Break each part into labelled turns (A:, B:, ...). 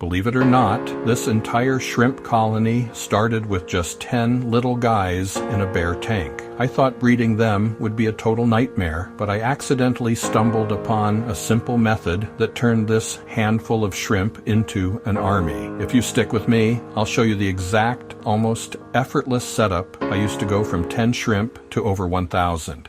A: Believe it or not, this entire shrimp colony started with just 10 little guys in a bare tank. I thought breeding them would be a total nightmare, but I accidentally stumbled upon a simple method that turned this handful of shrimp into an army. If you stick with me, I'll show you the exact, almost effortless setup. I used to go from 10 shrimp to over 1,000.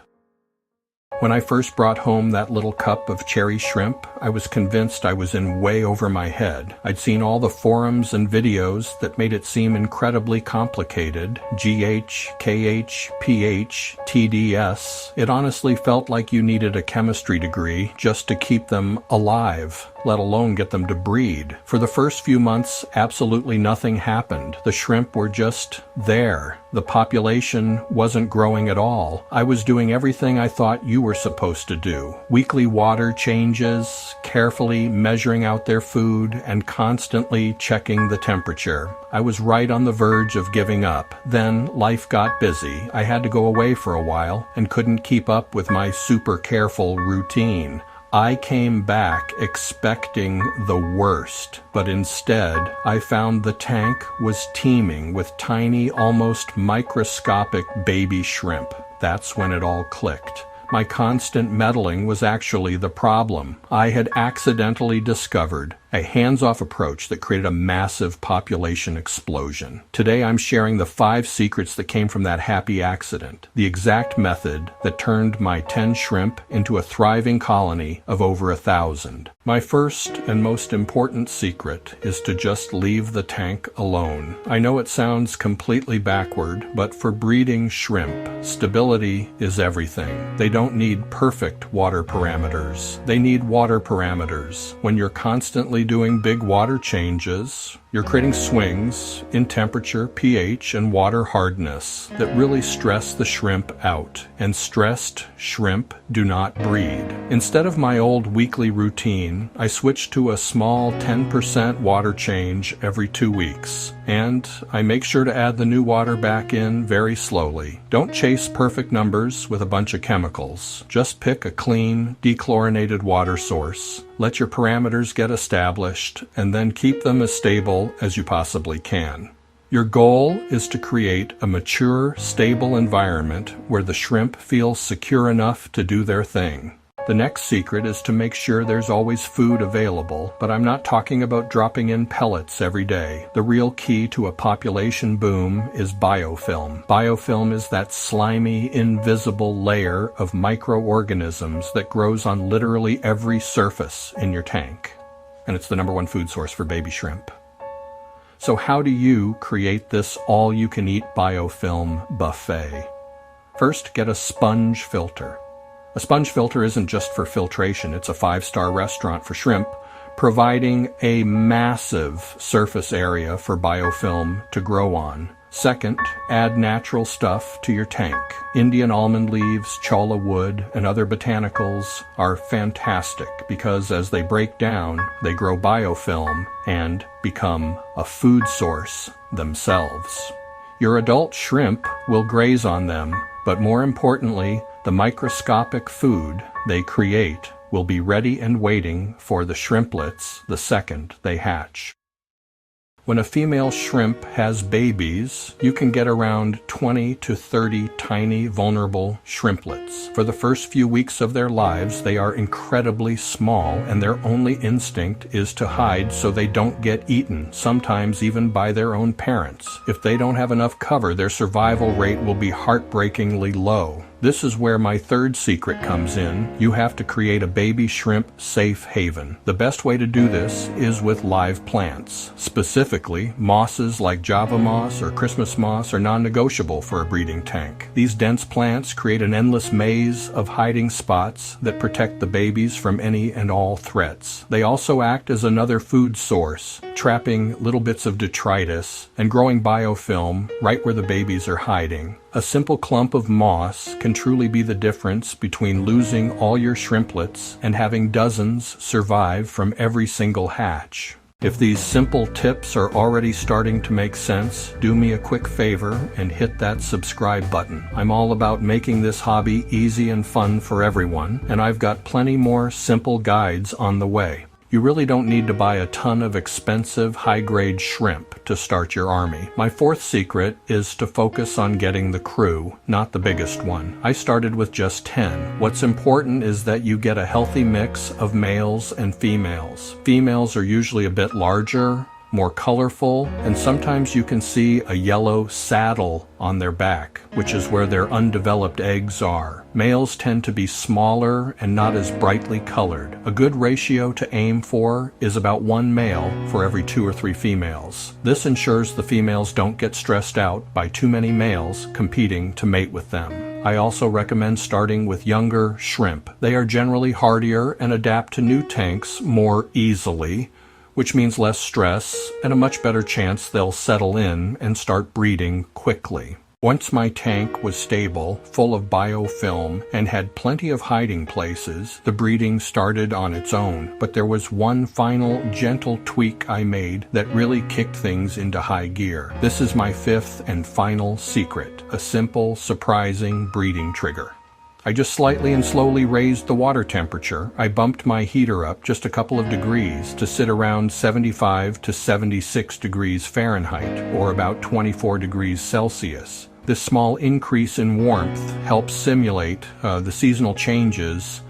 A: When I first brought home that little cup of cherry shrimp, I was convinced I was in way over my head. I'd seen all the forums and videos that made it seem incredibly complicated. GH, KH, pH, TDS. It honestly felt like you needed a chemistry degree just to keep them alive, let alone get them to breed. For the first few months, absolutely nothing happened. The shrimp were just there. The population wasn't growing at all. I was doing everything I thought you were supposed to do. Weekly water changes, carefully measuring out their food, and constantly checking the temperature. I was right on the verge of giving up. Then life got busy. I had to go away for a while and couldn't keep up with my super careful routine. I came back expecting the worst, but instead I found the tank was teeming with tiny, almost microscopic baby shrimp. That's when it all clicked. My constant meddling was actually the problem. I had accidentally discovered a hands-off approach that created a massive population explosion. Today I'm sharing the 5 secrets that came from that happy accident, the exact method that turned my 10 shrimp into a thriving colony of over 1,000. My first and most important secret is to just leave the tank alone. I know it sounds completely backward, but for breeding shrimp, stability is everything. They don't need perfect water parameters. They need water parameters. When you're constantly doing big water changes, you're creating swings in temperature, pH, and water hardness that really stress the shrimp out. And stressed shrimp do not breed. Instead of my old weekly routine, I switched to a small 10% water change every 2 weeks. And I make sure to add the new water back in very slowly. Don't chase perfect numbers with a bunch of chemicals. Just pick a clean, dechlorinated water source. Let your parameters get established, and then keep them as stable as you possibly can. Your goal is to create a mature, stable environment where the shrimp feel secure enough to do their thing. The next secret is to make sure there's always food available, but I'm not talking about dropping in pellets every day. The real key to a population boom is biofilm. Biofilm is that slimy, invisible layer of microorganisms that grows on literally every surface in your tank. And it's the #1 food source for baby shrimp. So how do you create this all-you-can-eat biofilm buffet? First, get a sponge filter. A sponge filter isn't just for filtration, it's a 5-star restaurant for shrimp, providing a massive surface area for biofilm to grow on. Second, add natural stuff to your tank. Indian almond leaves, cholla wood, and other botanicals are fantastic because as they break down, they grow biofilm and become a food source themselves. Your adult shrimp will graze on them, but more importantly, the microscopic food they create will be ready and waiting for the shrimplets the second they hatch. When a female shrimp has babies, you can get around 20 to 30 tiny, vulnerable shrimplets. For the first few weeks of their lives, they are incredibly small, and their only instinct is to hide so they don't get eaten, sometimes even by their own parents. If they don't have enough cover, their survival rate will be heartbreakingly low. This is where my third secret comes in. You have to create a baby shrimp safe haven. The best way to do this is with live plants. Specifically, mosses like Java moss or Christmas moss are non-negotiable for a breeding tank. These dense plants create an endless maze of hiding spots that protect the babies from any and all threats. They also act as another food source, trapping little bits of detritus and growing biofilm right where the babies are hiding. A simple clump of moss can truly be the difference between losing all your shrimplets and having dozens survive from every single hatch. If these simple tips are already starting to make sense, do me a quick favor and hit that subscribe button. I'm all about making this hobby easy and fun for everyone, and I've got plenty more simple guides on the way. You really don't need to buy a ton of expensive, high-grade shrimp to start your army. My fourth secret is to focus on getting the crew, not the biggest one. I started with just 10. What's important is that you get a healthy mix of males and females. Females are usually a bit larger, more colorful, and sometimes you can see a yellow saddle on their back, which is where their undeveloped eggs are. Males tend to be smaller and not as brightly colored. A good ratio to aim for is about 1 male for every 2 or 3 females. This ensures the females don't get stressed out by too many males competing to mate with them. I also recommend starting with younger shrimp. They are generally hardier and adapt to new tanks more easily, which means less stress and a much better chance they'll settle in and start breeding quickly. Once my tank was stable, full of biofilm, and had plenty of hiding places, the breeding started on its own. But there was one final gentle tweak I made that really kicked things into high gear. This is my fifth and final secret, a simple, surprising breeding trigger. I just slightly and slowly raised the water temperature. I bumped my heater up just a couple of degrees to sit around 75 to 76 degrees Fahrenheit, or about 24 degrees Celsius. This small increase in warmth helps simulate the seasonal changes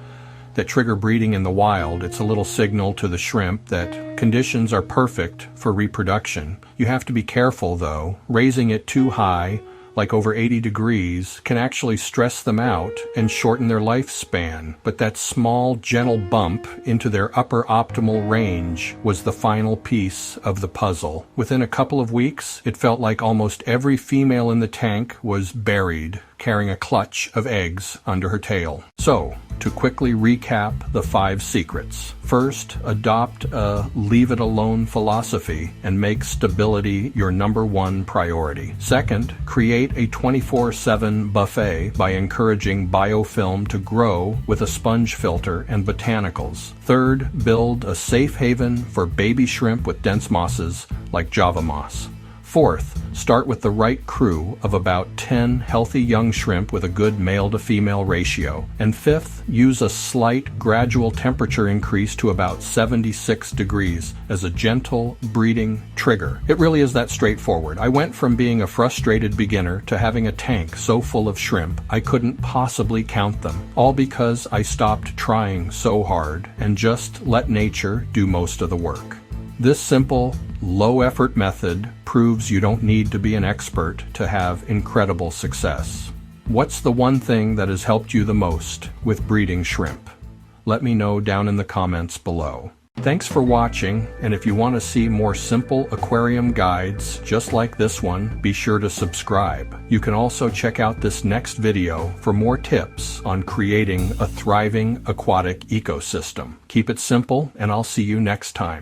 A: that trigger breeding in the wild. It's a little signal to the shrimp that conditions are perfect for reproduction. You have to be careful, though. Raising it too high, like over 80 degrees, can actually stress them out and shorten their lifespan. But that small, gentle bump into their upper optimal range was the final piece of the puzzle. Within a couple of weeks, it felt like almost every female in the tank was buried, carrying a clutch of eggs under her tail. So, to quickly recap the 5 secrets. First, adopt a leave-it-alone philosophy and make stability your #1 priority. Second, create a 24/7 buffet by encouraging biofilm to grow with a sponge filter and botanicals. Third, build a safe haven for baby shrimp with dense mosses like Java moss. Fourth, start with the right crew of about 10 healthy young shrimp with a good male-to-female ratio. And fifth, use a slight gradual temperature increase to about 76 degrees as a gentle breeding trigger. It really is that straightforward. I went from being a frustrated beginner to having a tank so full of shrimp I couldn't possibly count them, all because I stopped trying so hard and just let nature do most of the work. This simple, low-effort method proves you don't need to be an expert to have incredible success. What's the one thing that has helped you the most with breeding shrimp? Let me know down in the comments below. Thanks for watching, and if you want to see more simple aquarium guides just like this one, be sure to subscribe. You can also check out this next video for more tips on creating a thriving aquatic ecosystem. Keep it simple, and I'll see you next time.